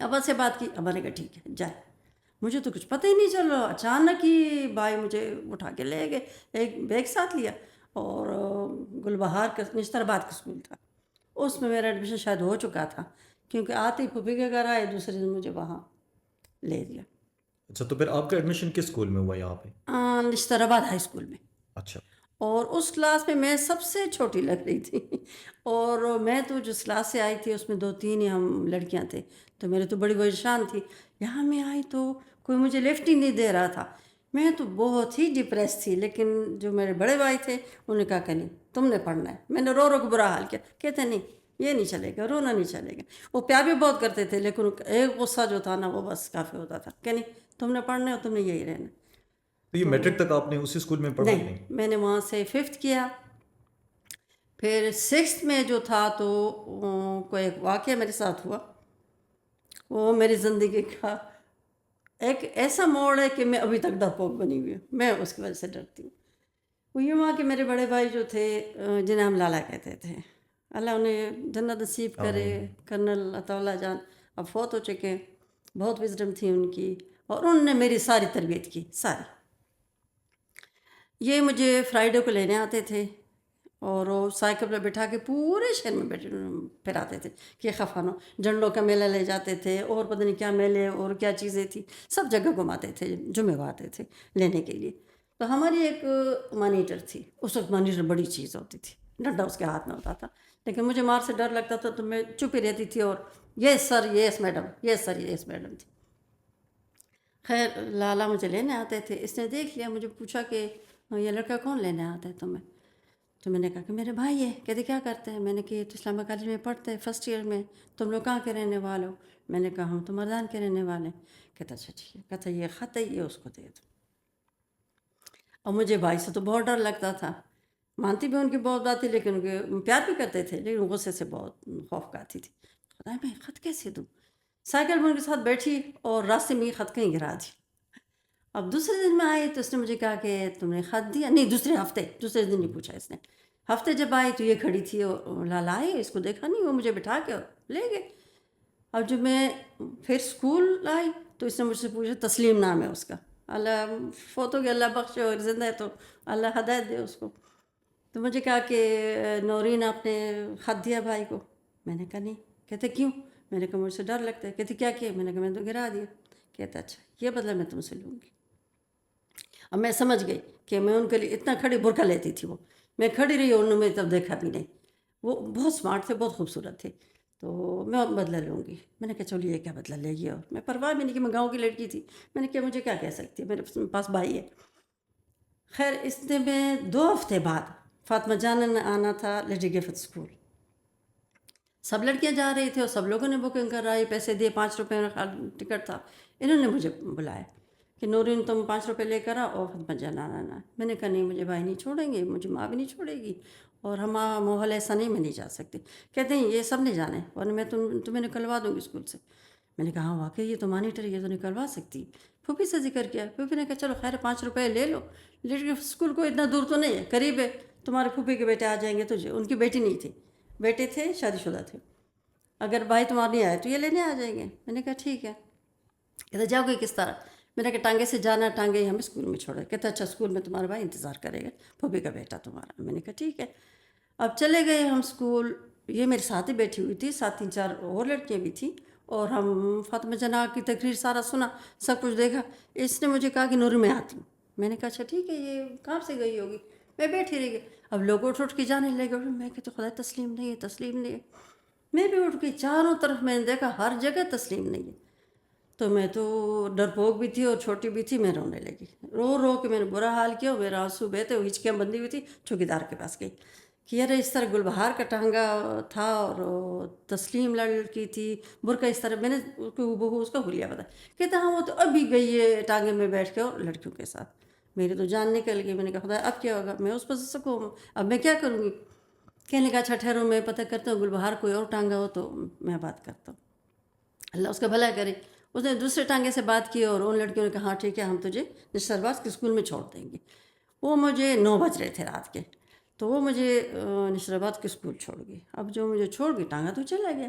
ابا سے بات کی، ابا نے کہا ٹھیک ہے جائے. مجھے تو کچھ پتہ ہی نہیں چل رہا، اچانک ہی بھائی مجھے اٹھا کے لے گئے، ایک بیگ ساتھ لیا اور گل بہار کا نشتر آباد کا اسکول تھا، اس میں میرا ایڈمیشن شاید ہو چکا تھا، کیونکہ آتے ہی پھوپھی کے گھر آئے، دوسرے دن مجھے وہاں لے دیا. اچھا، تو پھر آپ کا ایڈمیشن کس اسکول میں ہوا یہاں پہ؟ نشتر آباد ہائی اسکول میں. اچھا. اور اس کلاس میں سب سے چھوٹی لگ رہی تھی اور میں تو جس کلاس سے آئی تھی اس میں 2-3 ہی ہم لڑکیاں تھے، تو میرے تو بڑی بڑی شان تھی. یہاں میں آئی تو کوئی مجھے لفٹ ہی نہیں دے رہا تھا، میں تو بہت ہی ڈپریس تھی. لیکن جو میرے بڑے بھائی تھے انہوں نے کہا کہ نہیں تم نے پڑھنا ہے. میں نے رو رو کے برا حال کیا، کہتے نہیں یہ نہیں چلے گا، رونا نہیں چلے گا. وہ پیار بھی بہت کرتے تھے لیکن ایک غصہ جو تھا نا وہ بس کافی ہوتا تھا کہ نہیں تم نے پڑھنا ہے اور تم نے یہی رہنا. تو یہ تو میٹرک تک آپ نے اسی اسکول میں پڑھا کہ نہیں، نہیں؟ میں نے وہاں سے 5th کیا. پھر 6th میں جو تھا تو کوئی ایک واقعہ میرے ساتھ ہوا، وہ میری زندگی کا ایک ایسا موڑ ہے کہ میں ابھی تک ڈرپوک بنی ہوئی ہوں، میں اس کی وجہ سے ڈرتی ہوں. وہ یہ ہوا کہ میرے بڑے بھائی جو تھے جنہیں ہم لالا کہتے تھے، اللہ انہیں جنت نصیب کرے، آمین. کرنل عطا اللہ جان اب فوت ہو چکے. بہت وزڈم تھی ان کی اور انہوں نے میری ساری تربیت کی ساری. یہ مجھے فرائیڈے کو لینے آتے تھے اور وہ سائیکل پہ بٹھا کے پورے شہر میں پھراتے تھے کہ خفانو. جھنڈوں کا میلہ لے جاتے تھے اور پتہ نہیں کیا میلے اور کیا چیزیں تھیں، سب جگہ گھماتے تھے، جمعے کو آتے تھے لینے کے لیے. تو ہماری ایک مانیٹر تھی، اس وقت مانیٹر بڑی چیز ہوتی تھی، ڈنڈا اس کے ہاتھ میں ہوتا تھا، لیکن مجھے مار سے ڈر لگتا تھا تو میں چپ ہی رہتی تھی اور یس سر یس میڈم، یس سر یس میڈم تھی. خیر لالا مجھے لینے آتے تھے، اس نے دیکھ لیا، مجھے پوچھا کہ یہ لڑکا کون لینے آتا ہے تمہیں؟ تو میں نے کہا کہ میرے بھائی ہے. کہتے کیا کرتے ہیں؟ میں نے کہا یہ تو اسلامہ کالج میں پڑھتے ہیں 1st ایئر میں. تم لوگ کہاں کے رہنے والے ہو؟ میں نے کہا ہم تو مردان کے رہنے والے ہیں. کہتا اچھا ٹھیک ہے. کہتا یہ خط ہے یہ اس کو دے دو. اور مجھے بھائی سے تو بہت ڈر لگتا تھا، مانتی بھی ان کی بہت بات تھی لیکن ان کے پیار بھی کرتے تھے لیکن غصے سے بہت خوف کھاتی تھی. خدا میں خط کیسے دوں؟ سائیکل میں ان کے ساتھ بیٹھی اور راستے میں یہ خط کہیں گرا دی. اب دوسرے دن میں آئی تو اس نے مجھے کہا کہ تم نے خط دیا؟ نہیں دوسرے دن نہیں پوچھا اس نے. ہفتے جب آئی تو یہ کھڑی تھی اور لالا آئی، اس کو دیکھا نہیں، وہ مجھے بٹھا کے لے گئے. اب جب میں پھر اسکول آئی تو اس نے مجھ سے پوچھا، تسلیم نام ہے اس کا، اللہ فوت ہو گیا اللہ بخشے، اور زندہ ہے تو اللہ ہدایت دے اس کو. تو مجھے کہا کہ نورین آپ نے خط دیا بھائی کو؟ میں نے کہا نہیں. کہتے کیوں؟ میں نے کہا مجھ سے ڈر لگتا ہے. کہتے کیا کیا؟ میں نے کہا میں تو گرا دیا. کہتا اچھا یہ بدلہ میں تم سے لوں گی. اب میں سمجھ گئی کہ میں ان کے لیے اتنا کھڑی برقع لیتی تھی، وہ میں کھڑی رہی اور انہوں نے میری طرف دیکھا بھی نہیں. وہ بہت اسمارٹ تھے، بہت خوبصورت تھے. تو میں بدلہ لوں گی. میں نے کہا چلو یہ کیا بدلہ لے گی، اور میں پرواہ بھی نہیں کہ میں گاؤں کی لڑکی تھی. میں نے کہا مجھے کیا کہہ سکتی ہے، میرے پاس بھائی ہے. خیر اس نے میں 2 ہفتے بعد فاطمہ جان نے آنا تھا لیڈی گفت اسکول. سب لڑکیاں جا رہی تھیں اور سب لوگوں نے بکنگ کرائی، پیسے دیے، 5 روپے میرا ٹکٹ تھا. انہوں نے مجھے بلایا کہ نورین تم 5 روپے لے کر آ اور فاطمہ جان آنا. میں نے کہا نہیں مجھے بھائی نہیں چھوڑیں گے، مجھے ماں بھی نہیں چھوڑے گی، اور ہمارا ماحول ایسا نہیں، میں نہیں جا سکتی. کہتے ہیں یہ سب نے جانے ورنہ میں تمہیں نکلوا دوں گی اسکول سے. میں نے کہا ہاں واقعی یہ تو مانیٹر، یہ تو نکلوا سکتی. پھوپھی سے ذکر کیا، پھوپھی نے کہا چلو خیر 5 روپے لے لو، لیکن اسکول کو اتنا دور تو نہیں ہے، قریب ہے، تمہارے پھوپھی کے بیٹے آ جائیں گے. تجھے ان کی بیٹی نہیں تھی، بیٹے تھے شادی شدہ تھے، اگر بھائی تمہارے نہیں آئے تو یہ لینے آ جائیں گے. میں نے کہا ٹھیک ہے. کہتے جاؤ گے کس طرح؟ میں نے کہا ٹانگے سے جانا، ٹانگے ہی ہمیں اسکول میں چھوڑا. کہتا اچھا اسکول میں تمہارا بھائی انتظار کرے گا، پھوپھی کا بیٹا تمہارا. میں نے کہا ٹھیک ہے. اب چلے گئے ہم اسکول. یہ میرے ساتھ ہی بیٹھی ہوئی تھی، ساتھ 3-4 اور لڑکیاں بھی تھیں، اور ہم فاطمہ جناح کی تقریر سارا سنا، سب کچھ دیکھا. اس نے مجھے کہا کہ نوری میں آتی ہوں. میں نے کہا اچھا ٹھیک ہے، یہ کہاں سے گئی ہوگی؟ میں بیٹھی رہ گئی. اب لوگ اٹھ کے جانے لگے. میں کہتی خدا تسلیم نہیں ہے، تسلیم نہیں ہے. میں بھی اٹھ گئی، چاروں طرف میں نے دیکھا ہر جگہ تسلیم نہیں ہے. تو میں تو ڈرپوک بھی تھی اور چھوٹی بھی تھی. میں رونے لگی، رو رو کے میں نے برا حال کیا. میرا آنسو بہتے ہوئے ہچکیاں بندی ہوئی تھی، چوکیدار کے پاس گئی کہ یار اس طرح گل بہار کا ٹانگا تھا اور تسلیم لڑکی تھی، برقع اس طرح. میں نے اس کا حلیہ بتایا. کہتا ہاں وہ تو ابھی گئی ہے ٹانگے میں بیٹھ کے اور لڑکیوں کے ساتھ. میری تو جان نکل گئی. میں نے کہا خدا اب کیا ہوگا، میں اس پر سکوں، اب میں کیا کروں گی. کہنے کا اچھا ٹھہرو میں پتہ کرتا ہوں، گل بہار کوئی اور ٹانگا ہو تو میں بات کرتا ہوں، اللہ اس کا بھلا کرے. اس نے دوسرے ٹانگے سے بات کی اور ان لڑکیوں نے کہا ہاں ٹھیک ہے ہم تجھے نشترباز کے اسکول میں چھوڑ دیں گے. وہ مجھے 9 بج رہے تھے رات کے، تو وہ مجھے نشتر آباد کے اسکول چھوڑ گئی. اب جو مجھے چھوڑ گئی ٹانگا تو چلا گیا.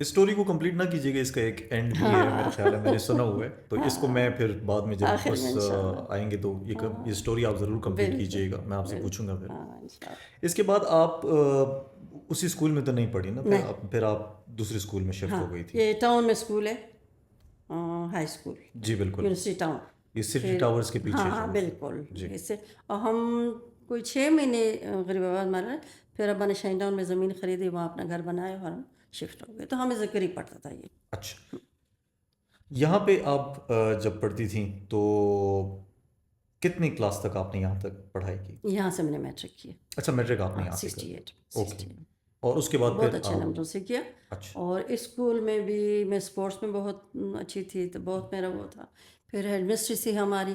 اسٹوری کو کمپلیٹ نہ کیجیے گا، اس کا ایک اینڈ بھی ہے میرا خیال ہے، میں نے سنا ہوا ہے، تو اس کو میں پھر بعد میں جب آخر اس میں انشاءاللہ. آئیں گے تو یہ اسٹوری آپ ضرور کمپلیٹ بالکل کیجیے گا، میں آپ سے بالکل. پوچھوں گا پھر. ہاں انشاءاللہ. اس کے بعد آپ اسی اسکول میں تو نہیں پڑھی نا، نہیں پھر آپ دوسرے اسکول میں شفٹ ہاں ہو گئی تھی. یہ ٹاؤن میں اسکول ہے، ہائی اسکول، جی بالکل، یونیورسٹی ٹاؤن. یہ سٹی پھر ٹاورز کے پیچھے ہاں جو. بالکل جی اس سے. اور ہم کوئی 6 مہینے غریب آباد مارے، پھر ابا نے شائن ٹاؤن میں زمین خریدی، وہاں اپنا گھر بنایا اور ہم شفٹ ہو گئے، تو ہمیں قریب پڑتا تھا یہ. اچھا، یہاں پہ آپ جب پڑھتی تھیں تو کتنی کلاس تک آپ نے یہاں تک پڑھائی کی؟ یہاں سے میں نے میٹرک کیا. اچھا، میٹرک آپ نے ہاں یہاں سے 68 کر. اوکے، 68 اور اس کے بعد بہت پھر اچھے نمبروں سے کیا. اچھا اور اسکول میں بھی میں اسپورٹس میں بہت اچھی تھی، تو بہت میرا وہ تھا. پھر ہیڈ مسٹریس تھی ہماری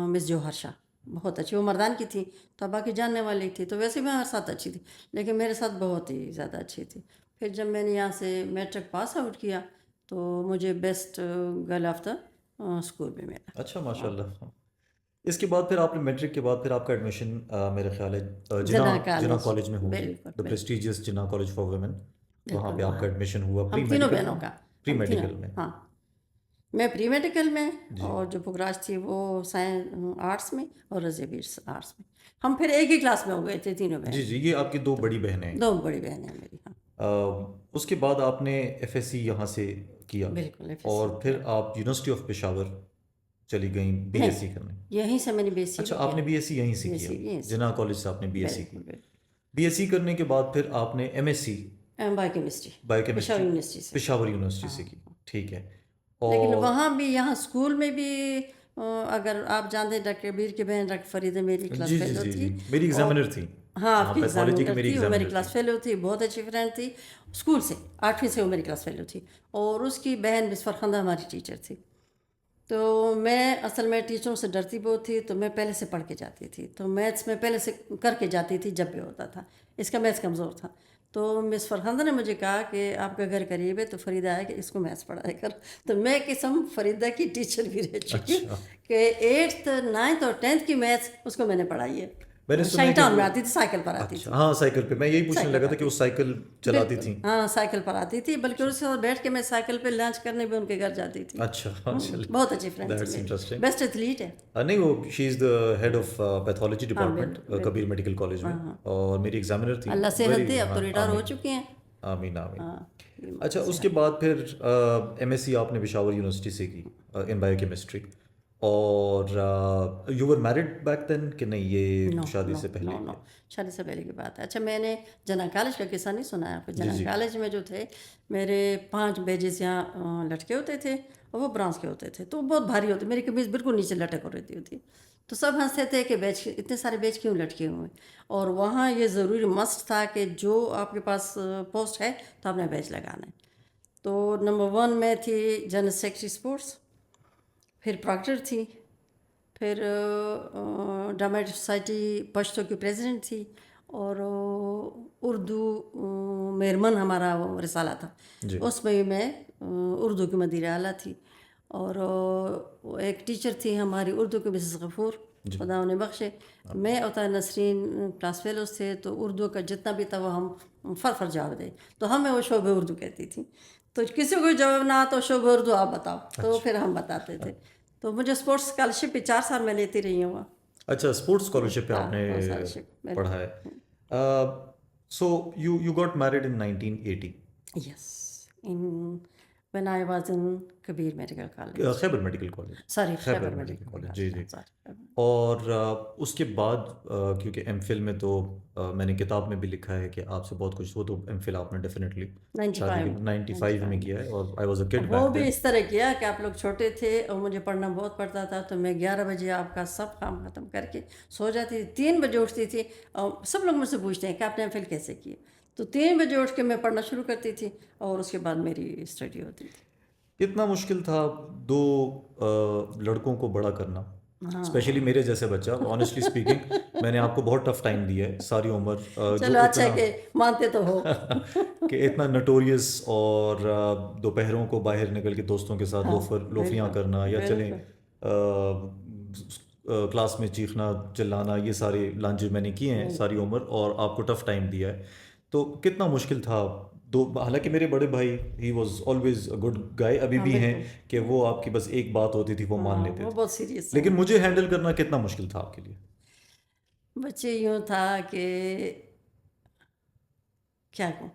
مس جوہر شاہ، بہت اچھی، وہ مردان کی تھی تو ابا کی جاننے والی تھی، تو ویسے میں ہر ساتھ اچھی تھی، لیکن میرے ساتھ بہت ہی زیادہ اچھی تھی. پھر جب میں نے یہاں سے میٹرک پاس آؤٹ کیا تو مجھے best girl of the school میں ملا. اچھا، ماشاء اللہ. اس کے بعد پھر آپ نے میٹرک کے بعد پھر آپ کا ایڈمیشن میرے خیال ہے جناح کالج میں ہو گیا، بالکل دا بالکل prestigious Jinnah college for women. وہاں بالکل پہ آپ کا وہاں ایڈمیشن ہوا ہم پری تینوں میڈیکل بہنوں کا. پری ہم تینوں، میڈیکل میں. ہاں میں پری میڈیکل میں، جی اور جو پگراج تھی وہ آرٹس میں، اور رضیہ بھی آرٹس میں. ہم پھر ایک ہی کلاس میں ہو گئے تھے تینوں جی بہن. جی، یہ آپ کی دو بڑی بہنیں ہیں. 2 بڑی بہنیں ہیں میری. ہاں اس کے بعد آپ نے ایف ایس سی یہاں سے کیا، بالکل ایف ایس سی اور کیا. پھر آپ یونیورسٹی آف پشاور چلی گئیں بی ایس سی نہیں کرنے. یہیں سے میں نے بی ایس سی اچھا، بھی آپ کیا. نے بی ایس سی یہیں سے بی ایس کیا، سی یہیں سے جناح کالج سے آپ نے بی ایس سی کی. بالکل بالکل. بی ایس سی کرنے کے بعد پھر آپ نے M S C biochemistry bio Peshawar chemistry university سے. پشاور یونیورسٹی ہاں سے کی. ٹھیک ہے. لیکن اور وہاں بھی، یہاں اسکول میں بھی، اگر آپ جانتے ہیں ڈاکٹر کبیر کی بہن ڈاکٹر فریدہ میری کلاس جی جی فیلو جی تھی. جی، میری اور ایگزامینر تھی ہاں آپ وہاں کی پیتھولوجی کی، ایگزامینر میری تھی، وہ میری ایگزامینر تھی. کلاس فیلو تھی، بہت اچھی فرینڈ تھی اسکول سے، 8ویں سے وہ میری کلاس فیلو تھی. اور اس کی بہن مس فرخندہ ہماری ٹیچر تھی. تو میں اصل میں ٹیچروں سے ڈرتی بہت تھی، تو میں پہلے سے پڑھ کے جاتی تھی، تو میتھس میں پہلے سے کر کے جاتی تھی جب بھی ہوتا تھا. اس کا میتھس کمزور تھا. تو مس فرخندہ نے مجھے کہا کہ آپ کا گھر قریب ہے تو فریدہ ہے کہ اس کو میتھس پڑھایا کر. تو میں قسم فریدہ کی ٹیچر بھی رہ چکی ہوں اچھا، کہ 8th 9th اور 10th کی میتھس اس کو میں نے پڑھائی ہے. میں نے سنا ہے شائن کہ ٹاؤن وہ، میں آتی تھی، سائیکل پر آتی اچھا تھی. ہاں سائیکل پہ، میں یہی پوچھنے سائیکل لگا پر تھا کہ آتی وہ تھی سائیکل چلاتی بالکل. تھیں. ہاں سائیکل پر آتی تھی، بلکہ اس کے ساتھ بیٹھ کے میں سائیکل پہ لنچ کرنے بھی ان کے گھر جاتی تھی. اچھا چلیے، بہت اچھی فرینڈ تھی دیٹس میری، انٹرسٹنگ. بیسٹ ایتھلیٹ ہے. نہیں، وہ شی از دا ہیڈ آف پیتھولوجی ہاں ڈپارٹمنٹ بالکل کبیر بالکل. میڈیکل کالج میں، ہاں ہاں اور میری ایگزامینر تھیں. اللہ صحت ویری، دے، اب ہاں تو ریٹائر ہو آمین چکے ہیں. آمین آمین. ہاں اچھا، اس کے صحت. بعد پھر ایم ایس سی آپ نے پشاور یونیورسٹی سے کی ان بایو کیمسٹری. اور you were married back then کہ نہیں، یہ نو شادی نو سے پہلے نو نو کیا؟ شادی سے پہلے کی بات ہے. اچھا میں نے جناح کالج کا قصہ نہیں سنا ہے آپ کو. جی جناح جی کالج میں جو تھے میرے 5 بیجز یہاں لٹکے ہوتے تھے، اور وہ برانس کے ہوتے تھے، تو وہ بہت بھاری ہوتے. میری قمیض بالکل نیچے لٹک ہو رہتی ہوتی، تو سب ہنستے تھے کہ بیچ اتنے سارے بیچ کیوں لٹکے ہوئے. اور وہاں یہ ضروری مسٹ تھا کہ جو آپ کے پاس پوسٹ ہے تو آپ نے بیچ لگانا ہے. تو نمبر 1 میں تھی جنرل سیکرٹری اسپورٹس، پھر پراکٹر تھی، پھر ڈراماٹک سوسائٹی پشتو کی پریزیڈنٹ تھی، اور اردو میرمن ہمارا وہ رسالہ تھا، جی اس میں میں اردو کی مدیر اعلیٰ تھی. اور ایک ٹیچر تھی ہماری اردو کی مسز غفور، جی خدا انہیں بخشے. میں اور نسرین کلاس فیلوز تھے، تو اردو کا جتنا بھی تھا وہ ہم فر جواب دے، تو ہمیں وہ شعبہ اردو کہتی تھی. تو کسی کو جواب نہ آتا شعبہ اردو آپ بتاؤ، تو پھر ہم بتاتے تھے. تو مجھے اسپورٹس اسکالرشپ پہ 4 سال میں لیتی رہی ہوں. اچھا، اسپورٹس اسکالرشپ پہ آپ نے ہاں اسکالرشپ پڑھا ہے. So you got married in 1980. Yes in when I was in Khyber medical college. Khyber medical college. Sorry Khyber Khyber medical medical college, جی جی. کالج. اور اس کے بعد کیونکہ ایم فل میں تو میں نے کتاب میں بھی لکھا ہے کہ آپ سے بہت کچھ، وہ تو ایم فل آپ نے ڈیفینیٹلی شادی کے 95 میں کیا ہے، اور آئی واز اے کڈ وہ بیک بھی دین. اس طرح کیا کہ آپ لوگ چھوٹے تھے اور مجھے پڑھنا بہت پڑتا تھا، تو میں 11 بجے آپ کا سب کام ختم کر کے سو جاتی تھی. 3 بجے اٹھتی تھی، اور سب لوگ مجھ سے پوچھتے ہیں کہ آپ نے ایم فل کیسے کیے. تو 3 بجے اٹھ کے میں پڑھنا شروع کرتی تھی، اور اس کے بعد میری اسٹڈی ہوتی تھی. کتنا مشکل تھا 2 لڑکوں کو بڑا کرنا، اسپیشلی میرے جیسے بچہ. آنیسٹلی اسپیکنگ میں نے آپ کو بہت ٹف ٹائم دیا ہے ساری عمر، جو چلو اچھا ہے اتنا کہ مانتے تو ہو. کہ اتنا نٹوریس، اور دوپہروں کو باہر نکل کے دوستوں کے ساتھ لوفیاں کرنا، یا چلیں کلاس میں چیخنا چلانا، یہ سارے لانجے میں نے کیے ہیں ساری عمر، اور آپ کو ٹف ٹائم دیا ہے. تو کتنا مشکل تھا تو حالانکہ میرے بڑے بھائی he was always a good guy, ابھی ہاں بھی ہیں بالکل، کہ وہ آپ کی بس ایک بات ہوتی تھی وہ مان ہاں لیتے وہ تھے. بہت سیریس ہیں. لیکن مجھے ہینڈل کرنا کتنا مشکل تھا آپ کے لیے؟ بچے یوں تھا کہ کیا کہوں،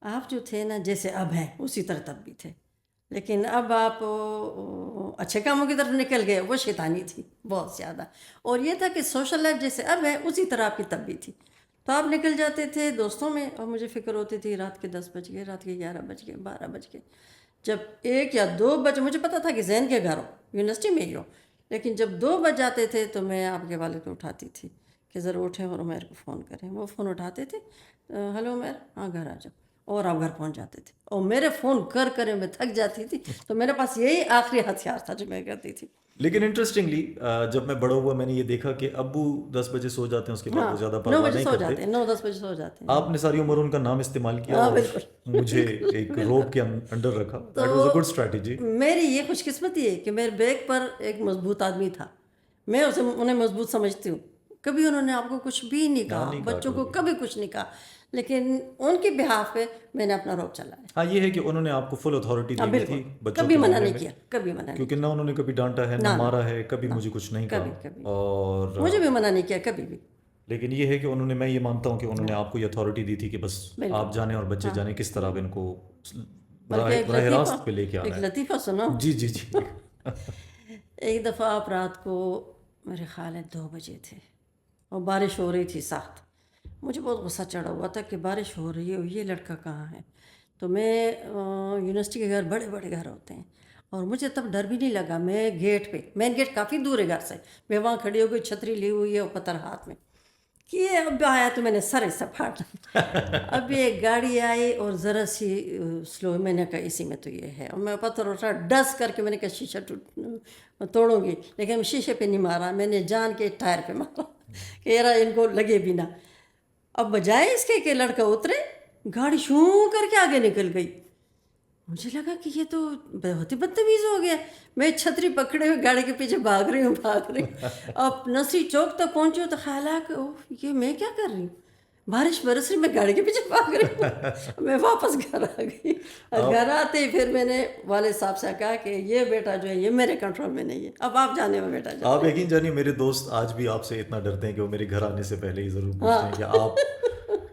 آپ جو تھے نا جیسے اب ہیں اسی طرح تب بھی تھے، لیکن اب آپ اچھے کاموں کی طرف نکل گئے، وہ شیطانی تھی بہت زیادہ. اور یہ تھا کہ سوشل لائف جیسے اب ہے اسی طرح آپ کی تب بھی تھی. تو آپ نکل جاتے تھے دوستوں میں اور مجھے فکر ہوتی تھی رات کے 10 بج گئے، رات کے 11 بج گئے، 12 بج گئے. جب 1 یا 2 بجے مجھے پتا تھا کہ زین کے گھر ہو، یونیورسٹی میں ہی ہو، لیکن جب 2 بج جاتے تھے تو میں آپ کے والد کو اٹھاتی تھی کہ ذرا اٹھیں اور عمیر کو فون کریں. وہ فون اٹھاتے تھے، ہلو عمیر، ہاں گھر آ جاؤ، اور آپ گھر پہنچ جاتے تھے. اور میرے فون کر کر میں تھک جاتی تھی، تو میرے پاس یہی آخری ہتھیار تھا جو میں کرتی تھی. لیکن انٹرسٹنگلی جب میں بڑا ہوا میں نے یہ دیکھا کہ ابو 10 بجے سو جاتے ہیں، اس کے بعد ہاں وہ زیادہ 9 پرواہ بجے نہیں سو کرتے. جاتے ہیں، 9-10 بجے سو جاتے ہیں. آپ نے ساری عمر ان کا نام استعمال کیا ہاں اور بالکل مجھے ایک بالکل. روب کے انڈر رکھا. تو that was a good strategy. میری یہ خوش قسمتی ہے کہ میرے بیگ پر ایک مضبوط آدمی تھا. میں اسے انہیں مضبوط سمجھتی ہوں. کبھی انہوں نے آپ کو کچھ بھی نہیں ہاں کہا، نہیں کہا بچوں کو کبھی. کبھی کچھ نہیں کہا، لیکن ان کی بہاف پہ میں نے اپنا روب چلایا. ہاں یہ ہے کہ انہوں نے آپ کو فل اتھارٹی ہاں دی ہوئی بالکل، تھی بچوں کبھی کے منع معاملے نہیں میں، کیا، کبھی منع نہیں کیونکہ کیا. نہ انہوں نے کبھی ڈانٹا ہے، نہ نہ مارا ہے، کبھی نہ مجھے کچھ نہیں کبھی کہا. کبھی اور مجھے بھی منع نہیں کیا کبھی بھی. لیکن یہ ہے کہ انہوں نے، میں یہ مانتا ہوں کہ انہوں نے ہاں آپ کو یہ اتھارٹی دی تھی کہ بس بالکل. آپ جانیں اور بچے ہاں جانیں کس طرح اب ان کو بلکہ ایک براہ لطیفہ، راست پہ لے کے آنا ایک ہے. لطیفہ سنو. جی جی جی. ایک دفعہ آپ رات کو میرے خیال ہے 2 بجے تھے اور بارش ہو رہی تھی سخت. مجھے بہت غصہ چڑھا ہوا تھا کہ بارش ہو رہی ہے اور یہ لڑکا کہاں ہے. تو میں یونیورسٹی کے گھر بڑے بڑے گھر ہوتے ہیں اور مجھے تب ڈر بھی نہیں لگا. میں گیٹ پہ، مین گیٹ کافی دور ہے گھر سے، میں وہاں کھڑی ہو گئی، چھتری لی ہوئی ہے اور پتھر ہاتھ میں کہ یہ اب آیا تو میں نے سر ایسا پھاڑا. اب ایک گاڑی آئی اور ذرا سی سلو، میں نے کہا اسی میں تو یہ ہے، اور میں پتھر اٹھا ڈس کر کے میں نے کہا شیشہ توڑوں گی، لیکن میں شیشے پہ نہیں مارا، میں نے جان کے ٹائر پہ مارا کہ یار ان کو لگے بھی نہ. اب بجائے اس کے کہ لڑکا اترے، گاڑی شوں کر کے آگے نکل گئی. مجھے لگا کہ یہ تو بہت ہی بدتمیز ہو گیا. میں چھتری پکڑے ہوئے گاڑی کے پیچھے بھاگ رہی ہوں. اب نصری چوک تک پہنچی ہوں تو خیال ہے کہ یہ میں کیا کر رہی ہوں، بارش برس رہی، میں گاڑی کے پیچھے بھاگ رہی ہوں. میں واپس گھر آ گئی. گھر آتے پھر میں نے والد صاحب سے کہا کہ یہ بیٹا جو ہے یہ میرے کنٹرول میں نہیں ہے، اب آپ جانے میں بیٹا جانے. آپ یقین جانیے میرے دوست آج بھی آپ سے اتنا ڈرتے ہیں کہ وہ میرے گھر آنے سے پہلے ہی ضرور پوچھتے ہیں کہ آپ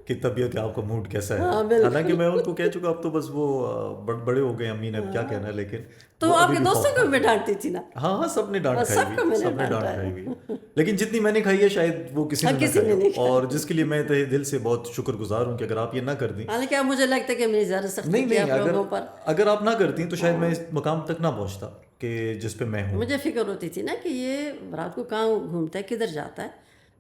کی طبیعت ہے، آپ کا موڈ کیسا ہے. ہاں حالانکہ بالکل. میں ان کو کہہ چکا اب تو بس وہ بڑے ہو گئے، امی نے اب کیا کہنا ہے، لیکن تو وہ آپ ابھی کے بھی دوستوں خوف کو بھی میں کھاتے ہیں. ڈانٹتی تھی نا. ہاں ہاں سب نے ڈانٹ بس کھائی سب کو میں ہوئی، نے سب نے ڈانٹ ڈانٹا کھائی ہے. ہوئی، لیکن جتنی میں نے کھائی ہے شاید وہ کسی نے نہ کسی کھائی نے ہو. نہیں اور کھائی. جس کے لیے میں تہ دل سے بہت شکر گزار ہوں کہ اگر آپ یہ نہ کرتی. حالانکہ اب مجھے لگتا ہے کہ میری زیادہ سختی نہیں کی نہیں، آپ لوگوں پر. اگر آپ نہ کرتی تو شاید میں اس مقام تک نہ پہنچتا کہ جس پہ میں ہوں. مجھے فکر ہوتی تھی نا کہ یہ رات کو کہاں گھومتا ہے، کدھر جاتا ہے،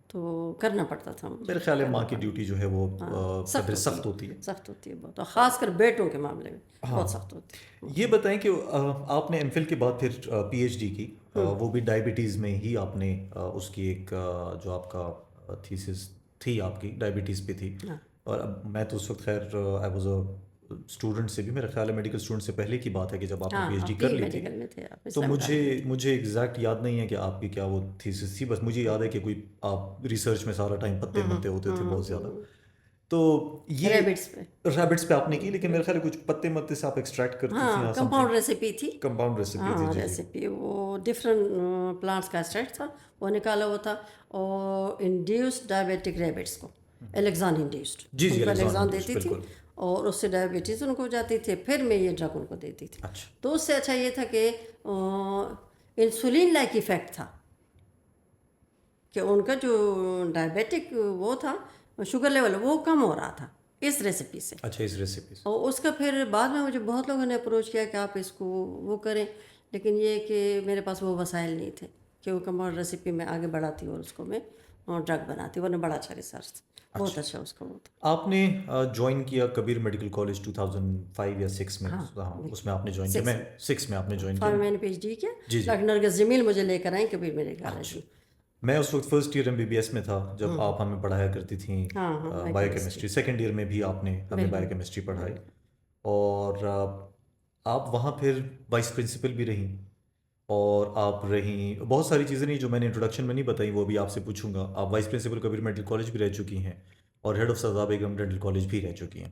تو کرنا پڑتا تھا مجھے. میرے خیال ہے ماں کرنا کی پڑتا. ڈیوٹی جو ہے وہ ہاں قدر سخت ہوتی ہے. سخت ہوتی ہے بہت، اور خاص کر بیٹوں کے معاملے میں ہاں بہت سخت ہوتی ہے. یہ بتائیں کہ آپ نے ایم فل کے بعد پھر پی ایچ ڈی کی، وہ بھی ڈائبٹیز میں ہی آپ نے اس کی ایک جو آپ کا تھیسس تھی آپ کی ڈائبٹیز پہ تھی. ہاں اور اب میں تو اس وقت خیر آئی واز اے اسٹوڈنٹ سے بھی، میرا خیال ہے میڈیکل اسٹوڈنٹ سے پہلے کی بات ہے کہ جب آپ نے ہاں پی ایچ ڈی آپ کر بھی لی تھی. میڈیکل میں تھے، آپ تو اسلام کالج میں تھے. مجھے ایگزیکٹ یاد نہیں ہے کہ آپ کی کیا وہ تھیسس تھی، بس مجھے یاد ہے کہ کوئی آپ ریسرچ میں سارا ٹائم پتے متے ہوتے تھے بہت زیادہ. تو یہ ریبٹس پہ. ریبٹس پہ آپ نے کی، لیکن میرے خیال ہے کچھ پتے متے سے آپ ایکسٹریکٹ کرتی تھیں. ہاں کمپاؤنڈ ریسیپی تھی. کمپاؤنڈ ریسیپی تھی. ہاں جی جی. ریسیپی وہ ڈفرینٹ پلانٹس کا ایکسٹریکٹ تھا، وہ نکالا ہوا تھا، اور انڈیوسڈ ڈائبیٹک ریبٹس کو الیگزان انڈیوسڈ جی ان جی کو الیگزان الیگزان دیتی تھی، بالکل. اور اس سے ڈائبٹیز ان کو ہو جاتی تھی. پھر میں یہ ڈرگ ان کو دیتی تھی. اچھا تو اس سے اچھا یہ تھا کہ انسولین لائک ایفیکٹ تھا کہ ان کا جو ڈائبیٹک وہ تھا شوگر لیول وہ کم ہو رہا تھا اس ریسیپی سے. اچھا اس ریسیپی سے. اور اس کا پھر بعد میں مجھے بہت لوگوں نے اپروچ کیا کہ آپ اس کو وہ کریں، لیکن یہ کہ میرے پاس وہ وسائل نہیں تھے کہ وہ کمپاؤنڈ ریسیپی میں آگے بڑھاتی اور اس کو میں ڈرگ بناتی، ورنہ بڑا اچھا ریسرچ تھا، بہت اچھا اس کا وہ تھا. آپ نے جوائن کیا کبیر میڈیکل کالج 2005 یا 6 میں. ہاں اس میں آپ نے جوائن کیا. میں 6 میں آپ نے جوائن کیا. میں نے پی ایچ ڈی کیا. جی جی. ڈاکٹر نرگس جمیل مجھے لے کر آئیں کبیر میڈیکل کالج میں. میں اس وقت فرسٹ ایئر MBBS میں تھا جب آپ ہمیں پڑھایا کرتی تھیں بایو کیمسٹری. سیکنڈ ایئر میں بھی آپ نے ہمیں بایو کیمسٹری پڑھائی، اور آپ وہاں پھر وائس پرنسپل بھی رہیں، اور آپ رہیں بہت ساری چیزیں نہیں جو میں نے انٹروڈکشن میں نہیں بتائیں، وہ بھی آپ سے پوچھوں گا. آپ وائس پرنسپل کبیر میڈیکل کالج بھی رہ چکی ہیں اور ہیڈ آف سزا بیگم ڈینٹل کالج بھی رہ چکی ہیں.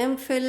MPhil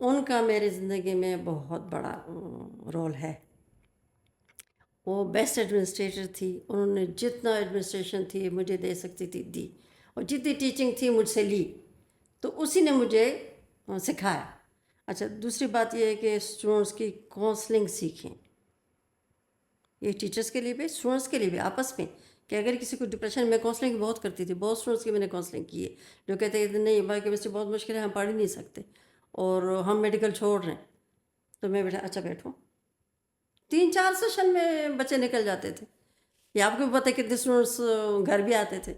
ان کا میری زندگی میں بہت بڑا رول ہے. وہ بیسٹ ایڈمنسٹریٹر تھی. انہوں نے جتنا ایڈمنسٹریشن تھی مجھے دے سکتی تھی دی, اور جتنی ٹیچنگ تھی مجھ سے لی, تو اسی نے مجھے سکھایا. اچھا, دوسری بات یہ ہے کہ اسٹوڈنٹس کی کونسلنگ سیکھیں. یہ ٹیچرس کے لیے بھی, اسٹوڈنٹس کے لیے بھی, آپس میں, کہ اگر کسی کو ڈپریشن, میں کونسلنگ بہت کرتی تھی, بہت اسٹوڈنٹس کی میں نے کونسلنگ کی ہے جو کہتے ہیں نہیں بھائی کیمسٹری بہت مشکل ہے, ہم پڑھ ہی نہیں سکتے اور ہم میڈیکل چھوڑ رہے ہیں. تو میں بیٹھا, اچھا بیٹھو, 3-4 سیشن میں بچے نکل جاتے تھے. یہ آپ کو بھی پتہ ہے کتنے اسٹوڈنٹس گھر بھی آتے تھے.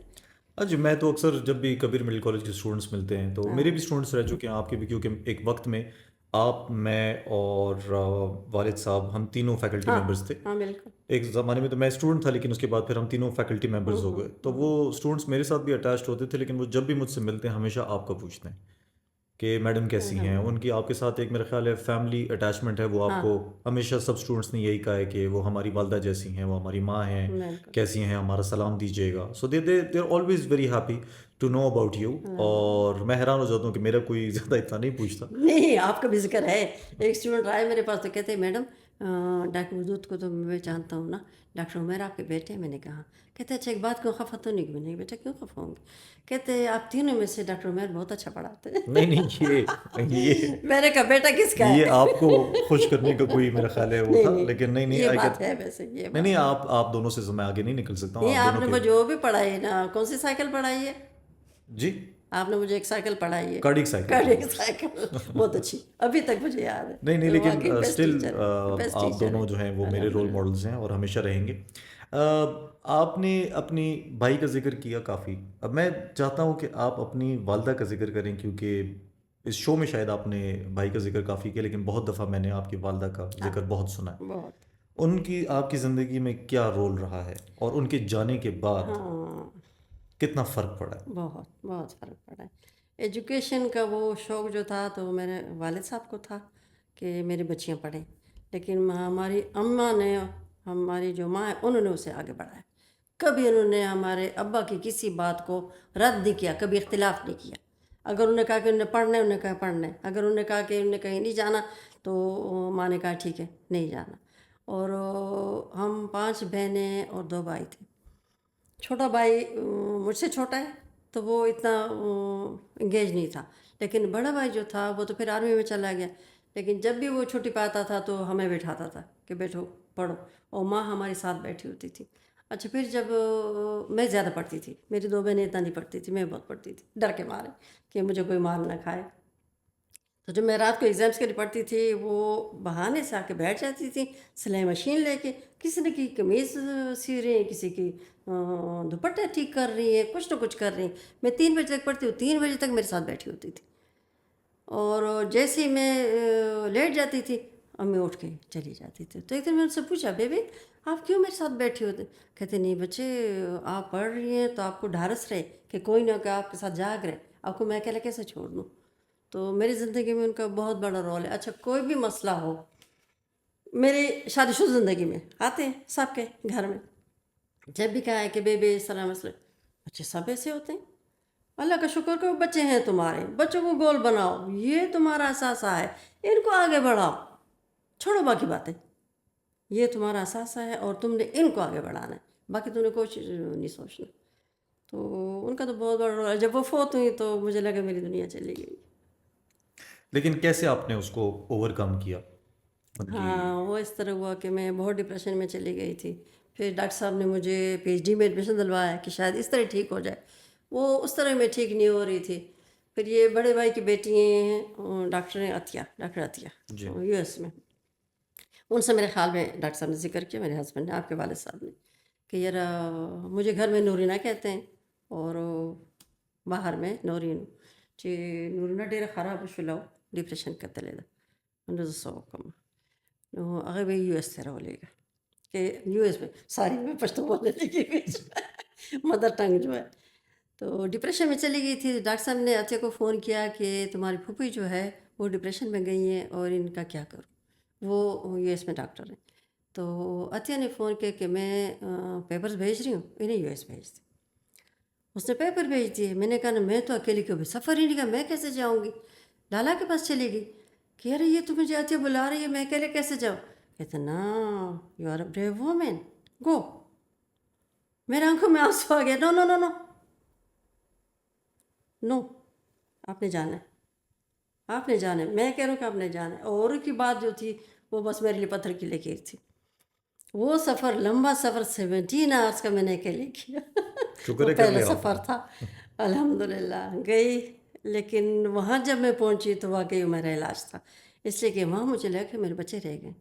جی میں تو اکثر جب بھی کبیر مڈل کالج کے اسٹوڈنٹس ملتے ہیں تو میرے بھی اسٹوڈنٹس رہ چکے ہیں, آپ کے بھی, کیونکہ ایک وقت میں آپ, میں اور والد صاحب, ہم تینوں فیکلٹی ممبرس تھے. ہاں بالکل. ایک زمانے میں تو میں اسٹوڈنٹ تھا, لیکن اس کے بعد پھر ہم تینوں فیکلٹی ممبرز ہو گئے. تو وہ اسٹوڈنٹس میرے ساتھ بھی اٹیچڈ ہوتے تھے, لیکن وہ جب بھی مجھ سے ملتے ہیں ہمیشہ آپ کا پوچھتے ہیں کہ میڈم کیسی ہیں. ان کی آپ کے ساتھ ایک میرا خیال ہے فیملی اٹیچمنٹ ہے. وہ آپ کو ہمیشہ سب اسٹوڈنٹس نے یہی کہا ہے کہ وہ ہماری والدہ جیسی ہیں, وہ ہماری ماں ہیں, کیسی ہیں, ہمارا سلام دیجیے گا. So they are always very happy to know about you. اور میں حیران ہو جاتا ہوں کہ میرا کوئی زیادہ اتنا نہیں پوچھتا. نہیں, آپ کا بھی ذکر ہے. ایک اسٹوڈنٹ آئے میرے پاس تو کہتے ہیں میڈم ڈاکٹر وجود کو تو میں جانتا ہوں نا, ڈاکٹر عمیر آپ کے بیٹے ہیں. میں نے کہا. کہتے اچھا ایک بات کیوں خفا تو نہیں کہ میں نے بیٹا کیوں خفا ہوں گی. کہتے آپ تینوں میں سے ڈاکٹر عمیر بہت اچھا پڑھاتے ہیں. نہیں یہ میں نے کہا بیٹا کس کا ہے, یہ آپ کو خوش کرنے کا کوئی میرا خیال ہے وہ تھا, لیکن نہیں یہ بات ہے ویسے, یہ بات نہیں, آپ دونوں سے میں آگے نہیں نکل سکتا ہوں. نہیں. آپ آپ دونوں نے کے, مجھے وہ بھی پڑھائی نا, کون سی سائیکل پڑھائی ہے جی آپ نے مجھے؟ ایک سائیکل پڑھائی ہے, کارڈک سائیکل. کارڈک سائیکل, بہت اچھی, ابھی تک مجھے یاد ہے. نہیں واقعی لیکن بیسٹ اسٹل ٹیچر ہے, بیسٹ آپ ٹیچر دونوں ہے. جو ہیں وہ میرے رول ماڈلز ہیں اور ہمیشہ رہیں گے. آپ نے اپنی بھائی کا ذکر کیا کافی. اب میں چاہتا ہوں کہ آپ اپنی والدہ کا ذکر کریں, کیونکہ اس شو میں شاید آپ نے بھائی کا ذکر کافی کیا, لیکن بہت دفعہ میں نے آپ کی والدہ کا ذکر بہت سنا ہے. بہت. ان کی آپ کی زندگی میں کیا رول رہا ہے, اور ان کے جانے کے بعد ہاں, کتنا فرق پڑا ہے؟ بہت بہت فرق پڑا ہے. ایجوکیشن کا وہ شوق جو تھا تو میرے والد صاحب کو تھا کہ میری بچیاں پڑھیں, لیکن ہماری اماں نے, ہماری جو ماں ہے, انہوں نے اسے آگے بڑھایا. کبھی انہوں نے ہمارے ابا کی کسی بات کو رد نہیں کیا, کبھی اختلاف نہیں کیا. اگر انہوں نے کہا کہ انہوں نے پڑھنا ہے, انہوں نے کہا پڑھنا ہے. اگر انہوں نے کہا کہ انہوں نے کہیں نہیں جانا تو ماں نے کہا ٹھیک ہے نہیں جانا. اور ہم 5 بہنیں اور 2 بھائی تھے. چھوٹا بھائی مجھ سے چھوٹا ہے تو وہ اتنا انگیج نہیں تھا, لیکن بڑا بھائی جو تھا وہ تو پھر آرمی میں چلا گیا. لیکن جب بھی وہ چھٹی پاتا تھا تو ہمیں بٹھاتا تھا کہ بیٹھو پڑھو, اور ماں ہمارے ساتھ بیٹھی ہوتی تھی. اچھا, پھر جب میں زیادہ پڑھتی تھی, میری 2 بہنیں اتنا نہیں پڑھتی تھی, میں بہت پڑھتی تھی ڈر کے مارے کہ مجھے کوئی مار نہ کھائے. تو جب میں رات کو ایگزامس کے لیے پڑھتی تھی, وہ بہانے سے آ کے بیٹھ جاتی تھی سلائی مشین لے کے, کسی نے کی قمیض سی رہی ہیں, کسی کی دوپٹہ ٹھیک کر رہی ہیں, کچھ نہ کچھ کر رہی ہیں. میں 3 بجے تک پڑھتی ہوں, 3 بجے تک میرے ساتھ بیٹھی ہوتی تھی. اور جیسے ہی میں لیٹ جاتی تھی, امی اٹھ کے چلی جاتی تھی. تو ایک دن میں ان سے پوچھا, بیبی آپ کیوں میرے ساتھ بیٹھی ہوتے؟ کہتے نہیں بچے, آپ پڑھ رہی ہیں تو آپ کو ڈھارس رہے کہ کوئی نہ کہ آپ کے ساتھ جاگ رہے, آپ کو میں اکیلے کیسے چھوڑ دوں. تو میری زندگی میں ان کا بہت بڑا رول ہے. اچھا, کوئی بھی مسئلہ ہو, میری شادی شدہ زندگی میں آتے ہیں سب کے گھر میں, جب بھی کہا ہے کہ بیبی اس طرح مسئلہ, بچے سب ایسے ہوتے ہیں. اللہ کا شکر کہ بچے ہیں تمہارے, بچوں کو گول بناؤ, یہ تمہارا اثاثہ ہے, ان کو آگے بڑھاؤ, چھوڑو باقی باتیں. یہ تمہارا اثاثہ ہے اور تم نے ان کو آگے بڑھانا ہے, باقی تم نے کچھ نہیں سوچنا. تو ان کا تو بہت بڑا رول ہے. جب وہ فوت ہوئی تو مجھے لگا میری دنیا چلی گئی. لیکن کیسے آپ نے اس کو اوور کم کیا؟ ہاں, وہ اس طرح ہوا کہ میں بہت ڈپریشن میں چلی گئی تھی. پھر ڈاکٹر صاحب نے مجھے پی ایچ ڈی میں ایڈمیشن دلوایا کہ شاید اس طرح ٹھیک ہو جائے. وہ اس طرح میں ٹھیک نہیں ہو رہی تھی. پھر یہ بڑے بھائی کی بیٹی ہیں ڈاکٹر عطیہ یو ایس میں, ان سے میرے خیال میں ڈاکٹر صاحب نے ذکر کیا, میرے ہسبینڈ نے, آپ کے والد صاحب نے, کہ یار مجھے گھر میں نورینہ کہتے ہیں اور باہر میں نورین, جی نورینہ ڈیرا خراب شلاؤ ڈپریشن کا تلے دا انڈر سوکم اگر بھائی یو ایس سے رہو لے گا کہ یو ایس میں ساری میں پشتو بولنے لگی بیچ میں, مدر ٹنگ جو ہے. تو ڈپریشن میں چلی گئی تھی. ڈاکٹر صاحب نے عطیہ کو فون کیا کہ تمہاری پھوپھی جو ہے وہ ڈپریشن میں گئی ہیں اور ان کا کیا کروں, وہ یو ایس میں ڈاکٹر ہیں. تو عطیہ نے فون کیا کہ میں پیپرز بھیج رہی ہوں, انہیں یو ایس بھیج دیں. اس نے پیپر بھیج دیے. میں نے کہا نا, میں تو اکیلی کبھی سفر ہی نہیں کیا, میں کیسے جاؤں گی. لالا کے پاس چلی گئی. کہہ رہی ہے تمہیں جاتی بلا رہی ہے, میں اکیلے کیسے جاؤں؟ کہتے نا you are a brave woman, go. میرے آنکھوں میں آنسو آ گیا. نو نو نو نو نو, آپ نے جانا ہے, آپ نے جانا ہے, میں کہہ رہا ہوں کہ آپ نے جانا ہے. اور کی بات جو تھی وہ بس میرے لیے پتھر کی لکیر تھی. وہ سفر, لمبا سفر 17 آورس کا میں نے اکیلے کیا. شکر وہ ہے کر پہلا لیا آپ سفر تھا. الحمدللہ گئی, لیکن وہاں جب میں پہنچی تو واقعی میرا علاج تھا. اس لیے کہ وہاں مجھے لگا کہ میرے بچے رہ گئے,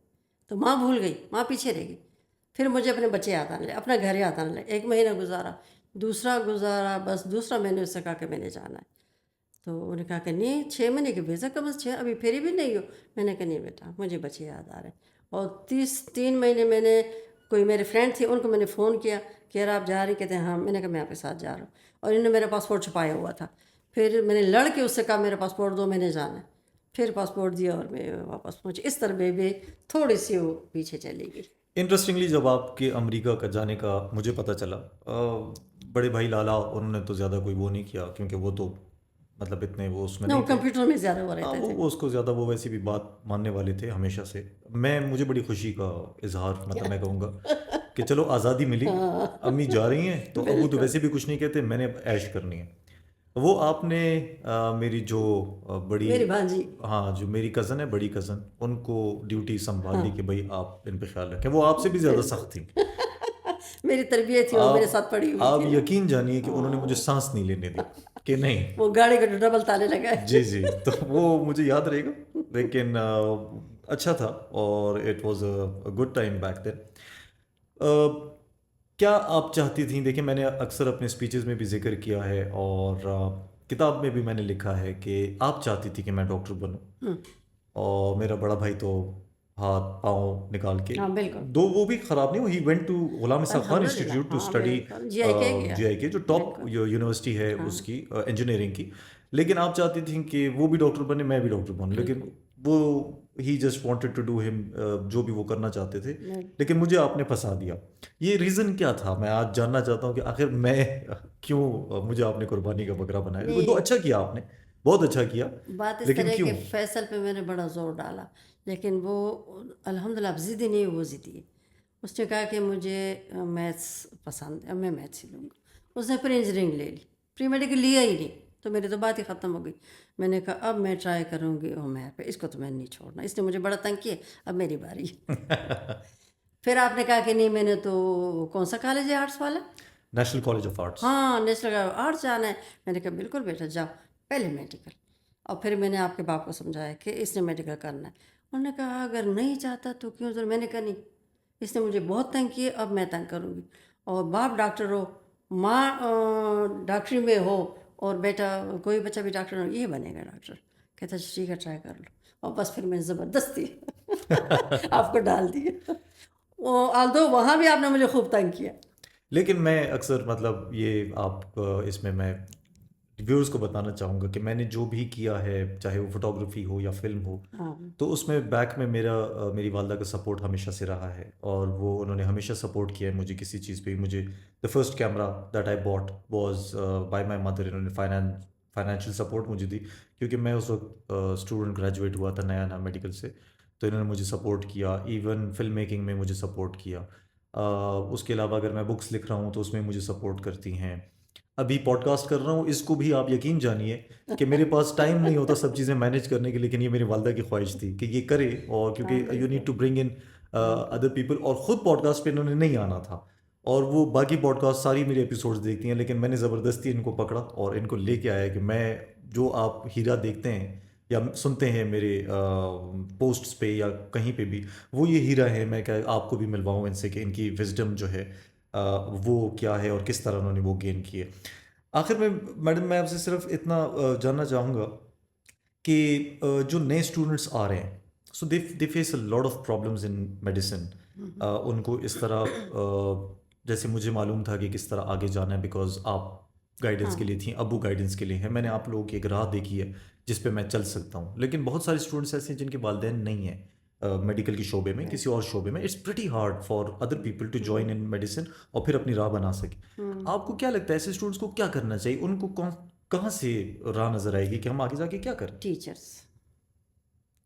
تو ماں بھول گئی, ماں پیچھے رہ گئی. پھر مجھے اپنے بچے یاد آنے لگے, اپنا گھر یاد آنے لگے. 1 مہینہ گزارا, دوسرا گزارا, بس دوسرا میں نے اس سے کہا کہ میں نے جانا ہے. تو انہوں نے کہا کہ نہیں 6 مہینے کے ویزا کم از 6, ابھی پھر بھی نہیں ہو. میں نے کہا نہیں بیٹا, مجھے بچے یاد آ رہے ہیں. اور 3 مہینے میں نے, کوئی میرے فرینڈ تھے ان کو میں نے فون کیا کہ یار آپ جا رہی, کہتے ہیں ہاں. میں نے کہا میں آپ کے ساتھ جا رہا ہوں. اور انہوں نے میرا پاسپورٹ چھپایا ہوا تھا. پھر میں نے لڑ کے اس سے کہا میرا پاسپورٹ دو, میں نے جانا ہے. پھر پاسپورٹ دیا اور میں واپس پہنچی. اس طرح بھی تھوڑی سی وہ پیچھے چلی گئی. انٹرسٹنگلی جب آپ کے امریکہ کا جانے کا مجھے پتہ چلا, بڑے بھائی لالا انہوں نے تو زیادہ کوئی وہ نہیں کیا, کیونکہ وہ تو مطلب اتنے وہ اس میں نہ وہ نہیں تھے. کمپیوٹر میں زیادہ وہ ہاں رہتے تھے. وہ اس کو زیادہ وہ ویسے بھی بات ماننے والے تھے ہمیشہ سے. مجھے بڑی خوشی کا اظہار, مطلب میں کہوں گا کہ چلو آزادی ملی, امی جا رہی ہیں تو ابو تو ویسے بھی کچھ نہیں کہتے, میں نے عیش کرنی ہے. وہ آپ نے میری جو بڑی, میری بھانجی, ہاں جو میری کزن ہے, بڑی کزن, ان کو ڈیوٹی سنبھال دی کہ بھائی آپ ان پہ خیال رکھیں. وہ آپ سے بھی زیادہ سخت تھیں. میری تربیت تھی, وہ میرے ساتھ پڑی ہوئی آپ تھی نا. یقین جانیے کہ انہوں نے مجھے سانس نہیں لینے دی کہ نہیں. وہ گاڑی کا ڈبل تالے لگا ہے. جی جی, تو وہ مجھے یاد رہے گا, لیکن اچھا تھا اور it was a good time back then. کیا آپ چاہتی تھیں, دیکھیں میں نے اکثر اپنے اسپیچز میں بھی ذکر کیا ہے اور کتاب میں بھی میں نے لکھا ہے کہ آپ چاہتی تھی کہ میں ڈاکٹر بنوں, اور میرا بڑا بھائی تو ہاتھ پاؤں نکال کے, ہاں بالکل, دو وہ بھی خراب نہیں, he went to Ghulam Ishaq Khan الحمدللہ, انسٹیٹیوٹ ٹو ہاں اسٹڈی بالکل, جی آئی کے گیا, جے آئی کے, جو ٹاپ بالکل, یونیورسٹی ہے ہاں اس کی انجینئرنگ کی. لیکن آپ چاہتی تھیں کہ وہ بھی ڈاکٹر بنے, میں بھی ڈاکٹر بنوں, لیکن بالکل. وہ ہی جسٹ وانٹیڈ ٹو ڈو ہم جو بھی وہ کرنا چاہتے تھے, بالکل. لیکن مجھے آپ نے پھنسا دیا. یہ ریزن کیا تھا, میں آج جاننا چاہتا ہوں کہ آخر میں کیوں, مجھے آپ نے قربانی کا بکرا بنایا. وہ تو نہیں, اچھا کیا آپ نے, بہت اچھا کیا, بات اس لیکن طرح کیوں؟ کہ فیصل پہ میں نے بڑا زور ڈالا, لیکن وہ الحمدللہ اب ضدی نہیں, وہ ضدی ہے. اس نے کہا کہ مجھے میتھس پسند ہے, میں میتھس ہی لوں گا. اس نے پھر انجینئرنگ لے لی, پری میڈیکل لیا ہی نہیں, تو میری تو بات ہی ختم ہو گئی. میں نے کہا اب میں ٹرائی کروں گی عمیر پہ, اس کو تو میں نہیں چھوڑنا, اس نے مجھے بڑا تنگ کیا, اب میری باری. پھر آپ نے کہا کہ نہیں, میں نے تو کون سا کالج ہے آرٹس والا, نیشنل کالج آف آرٹس. ہاں نیشنل آرٹس جانا ہے. میں نے کہا بالکل بیٹا جاؤ, پہلے میڈیکل. اور پھر میں نے آپ کے باپ کو سمجھایا کہ اس نے میڈیکل کرنا ہے. انہوں نے کہا اگر نہیں چاہتا تو کیوں ضرور. میں نے کہا نہیں, اس نے مجھے بہت تنگ کیے, اب میں تنگ کروں گی. اور باپ ڈاکٹر ہو, ماں ڈاکٹری میں ہو, اور بیٹا کوئی بچہ بھی ڈاکٹر ہو, یہ بنے گا ڈاکٹر. کہتا ٹھیک ہے ٹرائی کر لو. اور بس پھر میں نے زبردستی آپ کو ڈال دیا. آلدو وہاں بھی آپ نے مجھے خوب تنگ کیا. لیکن میں اکثر مطلب یہ آپ اس میں ویورز کو بتانا چاہوں گا کہ میں نے جو بھی کیا ہے, چاہے وہ فوٹوگرافی ہو یا فلم ہو, تو اس میں بیک میں میری والدہ کا سپورٹ ہمیشہ سے رہا ہے, اور وہ انہوں نے ہمیشہ سپورٹ کیا ہے مجھے کسی چیز پہ. مجھے the first camera that I bought was by my mother. انہوں نے فائنینشیل سپورٹ مجھے دی, کیونکہ میں اس وقت اسٹوڈنٹ گریجویٹ ہوا تھا نیا میڈیکل سے, تو انہوں نے مجھے سپورٹ کیا. ایون فلم میکنگ میں مجھے سپورٹ کیا. اس کے علاوہ اگر میں بکس لکھ رہا ہوں تو اس میں مجھے سپورٹ کرتی ہیں. ابھی پوڈ کاسٹ کر رہا ہوں, اس کو بھی آپ یقین جانیے کہ میرے پاس ٹائم نہیں ہوتا سب چیزیں مینیج کرنے کی, لیکن یہ میری والدہ کی خواہش تھی کہ یہ کرے, اور کیونکہ you need to bring in other people. اور خود پوڈ کاسٹ پہ انہوں نے نہیں آنا تھا, اور وہ باقی پوڈ کاسٹ ساری میرے ایپیسوڈز دیکھتی ہیں, لیکن میں نے زبردستی ان کو پکڑا اور ان کو لے کے آیا کہ میں جو آپ ہیرا دیکھتے ہیں یا سنتے ہیں میرے پوسٹس پہ یا کہیں پہ بھی, وہ یہ ہیرا ہے. میں کہ آپ کو بھی ملواؤں ان سے کہ ان کی وزڈم جو ہے وہ کیا ہے اور کس طرح انہوں نے وہ گین کی ہے. آخر میں میڈم میں آپ سے صرف اتنا جاننا چاہوں گا کہ جو نئے اسٹوڈنٹس آ رہے ہیں, so they face a lot of problems in medicine. ان کو اس طرح جیسے مجھے معلوم تھا کہ کس طرح آگے جانا ہے, بیکاز آپ گائیڈنس کے لیے تھیں, ابو گائیڈنس کے لیے ہیں. میں نے آپ لوگوں کی ایک راہ دیکھی ہے جس پہ میں چل سکتا ہوں, لیکن بہت سارے اسٹوڈنٹس ایسے ہیں جن کے والدین نہیں ہیں میڈیکل کے شعبے میں, کسی اور شعبے میں. It's pretty hard for other people to join in medicine اور پھر اپنی راہ بنا سکیں. آپ کو کیا لگتا ہے ایسے اسٹوڈنٹس کو کیا کرنا چاہیے, ان کو کہاں سے راہ نظر آئے گی کہ ہم آگے جا کے کیا کریں؟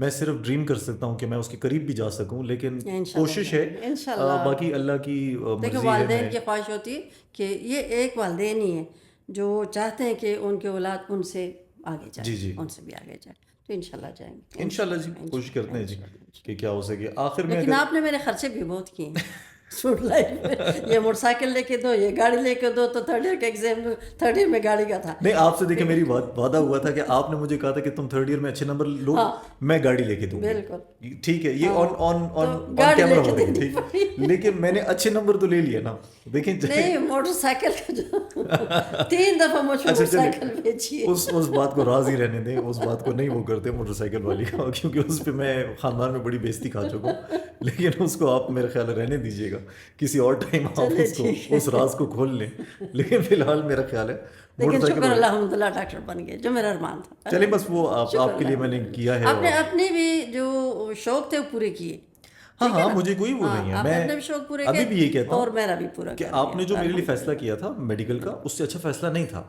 میں صرف ڈریم کر سکتا ہوں کہ میں اس کے قریب بھی جا سکوں، لیکن انشاءاللہ کوشش ہے. انشاءاللہ. باقی اللہ کی دیکھیں مرضی ہے. والدین کی خواہش ہوتی ہے کہ یہ ایک والدین ہی ہیں جو چاہتے ہیں کہ ان کے اولاد ان سے آگے جائے، جی ان سے بھی آگے جائے، تو انشاءاللہ جائیں گے. انشاءاللہ جی کوشش کرتے ہیں جی کہ کیا ہو سکے. آخر میں لیکن آپ نے میرے خرچے بھی بہت کیے ہیں اسٹوڈنٹ لائف میں. یہ موٹر سائیکل لے کے دو، یہ گاڑی لے کے دو، تو تھرڈ ایئر کا ایگزام تھرڈ ایئر میں گاڑی کا تھا. نہیں، آپ سے دیکھیں میری وعدہ ہوا تھا کہ آپ نے مجھے کہا تھا کہ تم تھرڈ ایئر میں اچھے نمبر لو، میں گاڑی لے کے دوں. بالکل ٹھیک ہے، یہ آن گاڑی کیمرہ لے ہو کے رہی دینی ہے. ٹھیک، لیکن میں نے اچھے نمبر تو لے لیے نا. دیکھیں نہیں، موٹر سائیکل کا جو 3 دفعہ مجھ موٹر سائیکل بیچی ہے. اس بات کو راضی رہنے دیں، اس بات کو نہیں وہ کرتے موٹر سائیکل والی کا، کیونکہ اس پہ میں خاندان میں بڑی بےزتی کھا چکا ہوں. لیکن اس کو آپ میرے خیال رہنے دیجیے گا، کسی اور ٹائم آپ اس راز کو کھول لیں. لیکن فی الحال میرا خیال ہے لیکن شکر الحمدللہ ڈاکٹر بن گئے، جو میرا ارمان تھا. چلیں بس وہ آپ کے لیے میں نے کیا ہے. آپ نے اپنے بھی جو شوق تھے وہ پورے کیے. ہاں مجھے کوئی وہ نہیں ہے. میں ابھی بھی یہ کہتا ہوں اور میرا بھی پورا کہ آپ نے جو میرے لیے فیصلہ کیا تھا میڈیکل کا، اس سے اچھا فیصلہ نہیں تھا،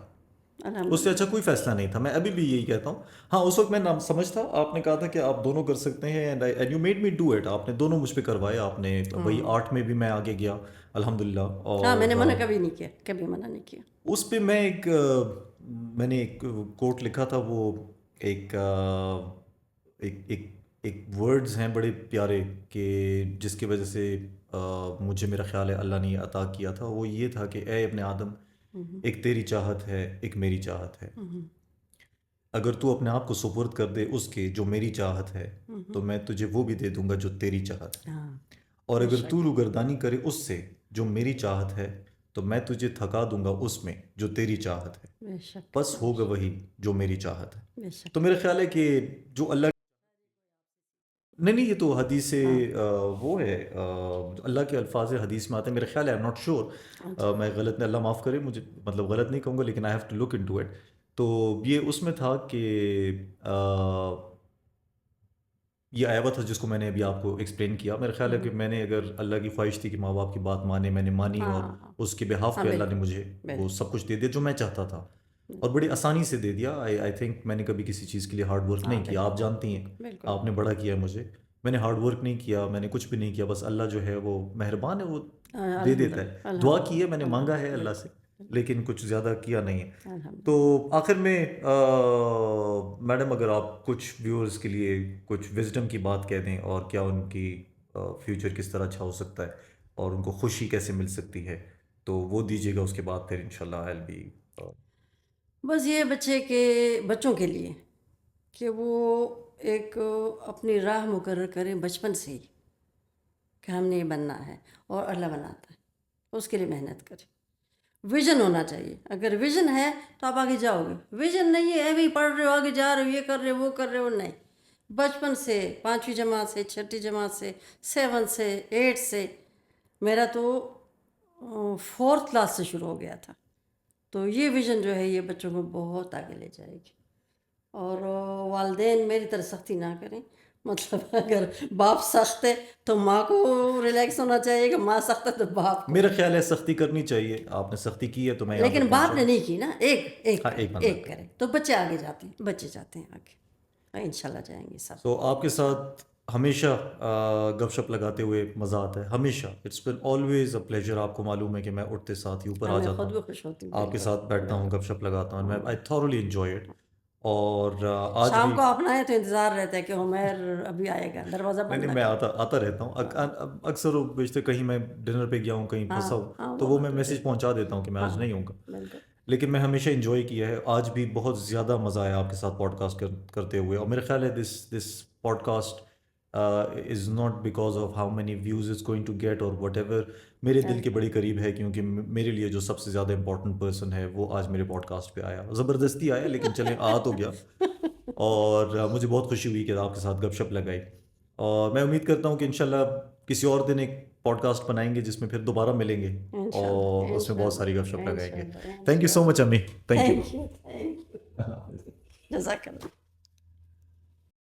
اس سے اچھا کوئی فیصلہ نہیں تھا. میں ابھی بھی یہی کہتا ہوں. ہاں اس وقت میں سمجھ تھا، آپ نے کہا تھا کہ آپ دونوں کر سکتے ہیں، and you made me do it. آپ نے دونوں مجھ پہ کروائے. آپ نے وہی آرٹ میں بھی میں آگے گیا الحمدللہ. اور میں نے منع کبھی نہیں کیا، کبھی منع نہیں کیا. اس پہ میں نے ایک کوٹ لکھا تھا. وہ ایک ورڈز ہیں بڑے پیارے کہ جس کی وجہ سے مجھے میرا خیال ہے اللہ نے یہ عطا کیا تھا. وہ یہ تھا کہ اے ابن آدم، ایک تیری چاہت ہے، ایک میری چاہت ہے. اگر تو اپنے آپ کو سپرد کر دے اس کے جو میری چاہت ہے، تو میں تجھے وہ بھی دے دوں گا جو تیری چاہت ہے. اور اگر تو روگردانی کرے اس سے جو میری چاہت ہے، تو میں تجھے تھکا دوں گا اس میں جو تیری چاہت ہے. بس ہوگا وہی جو میری چاہت ہے. تو میرا خیال ہے کہ جو اللہ نہیں یہ تو حدیث سے وہ ہے، اللہ کے الفاظ حدیث میں آتے ہیں. میرا خیال ہے، آئی ایم ناٹ شیور، میں غلط نہیں، اللہ معاف کرے مجھے، مطلب غلط نہیں کہوں گا، لیکن I have to look into it. تو یہ اس میں تھا کہ یہ آیا ہوا تھا جس کو میں نے ابھی آپ کو ایکسپلین کیا. میرا خیال ہے کہ میں نے، اگر اللہ کی خواہش تھی کہ ماں باپ کی بات مانے، میں نے مانی، اور اس کے بہاف پہ اللہ نے مجھے وہ سب کچھ دے دیا جو میں چاہتا تھا، اور بڑی آسانی سے دے دیا. آئی تھنک میں نے کبھی کسی چیز کے لیے ہارڈ ورک نہیں کیا. آپ جانتی ہیں، آپ نے بڑا کیا مجھے. میں نے ہارڈ ورک نہیں کیا، میں نے کچھ بھی نہیں کیا. بس اللہ جو ہے وہ مہربان ہے، وہ دے دیتا ہے. دعا کی ہے میں نے، مانگا ہے اللہ سے، لیکن کچھ زیادہ کیا نہیں ہے. تو آخر میں میڈم، اگر آپ کچھ ویورز کے لیے کچھ وزڈم کی بات کہہ دیں، اور کیا ان کی فیوچر کس طرح اچھا ہو سکتا ہے اور ان کو خوشی کیسے مل سکتی ہے، تو وہ دیجیے گا. اس کے بعد پھر انشاءاللہ I'll be بس یہ بچوں کے لیے کہ وہ ایک اپنی راہ مقرر کریں بچپن سے ہی کہ ہم نے یہ بننا ہے، اور اللہ بناتا ہے، اس کے لیے محنت کریں. ویژن ہونا چاہیے. اگر ویژن ہے تو آپ آگے جاؤ گے. ویژن نہیں ہے، ابھی پڑھ رہے ہو، آگے جا رہے ہو، یہ کر رہے ہو، وہ کر رہے ہو، نہیں. بچپن سے 5ویں جماعت سے، 6ٹھی جماعت سے، 7 سے، 8 سے، میرا تو 4th کلاس سے شروع ہو گیا تھا. تو یہ ویژن جو ہے یہ بچوں کو بہت آگے لے جائے گی. اور والدین میری طرح سختی نہ کریں. مطلب اگر باپ سخت ہے تو ماں کو ریلیکس ہونا چاہیے، کہ ماں سخت ہے تو باپ کو. میرا خیال ہے سختی کرنی چاہیے. آپ نے سختی کی ہے تو میں، لیکن باپ نے نہیں کی نا. ایک کرے تو بچے آگے جاتے ہیں، بچے جاتے ہیں آگے. انشاءاللہ جائیں گے سب. تو آپ کے ساتھ ہمیشہ گپ شپ لگاتے ہوئے مزہ آتا ہے، ہمیشہ. It's been always a pleasure. آپ کو معلوم ہے کہ میں اٹھتے ساتھ ہی اوپر آ جاتا ہوں، خوش ہوتی ہوں آپ کے ساتھ بیٹھتا ہوں، گپ شپ لگاتا ہوں. آئی تھورولی انجوائے اٹ. اور آج شام کو اپنا ہے تو انتظار رہتا ہے کہ عمیر ابھی آئے گا، دروازہ بند. نہیں، میں آتا رہتا ہوں اکثر و بیشتر. کہیں میں ڈنر پہ گیا ہوں، کہیں پھنسا ہوں، تو وہ میں میسج پہنچا دیتا ہوں کہ میں آج نہیں ہوں گا. لیکن میں ہمیشہ انجوائے کیا ہے. آج بھی بہت زیادہ مزہ آیا آپ کے ساتھ پوڈ کاسٹ کرتے ہوئے. اور میرا خیال ہے this podcast is not because of how many views is going to get or whatever. میرے دل کے بڑی قریب ہے، کیونکہ میرے لیے جو سب سے زیادہ امپورٹنٹ پرسن ہے وہ آج میرے پوڈ کاسٹ پہ آیا. زبردستی آیا، لیکن چلیں آ تو گیا. اور مجھے بہت خوشی ہوئی کہ آپ کے ساتھ گپ شپ لگائی. اور میں امید کرتا ہوں کہ انشاءاللہ کسی اور دن ایک پوڈ کاسٹ بنائیں گے جس میں پھر دوبارہ ملیں گے اور اس میں بہت ساری گپ شپ لگائیں گے. تھینک یو سو مچ امی. Thank you. جزاک اللہ.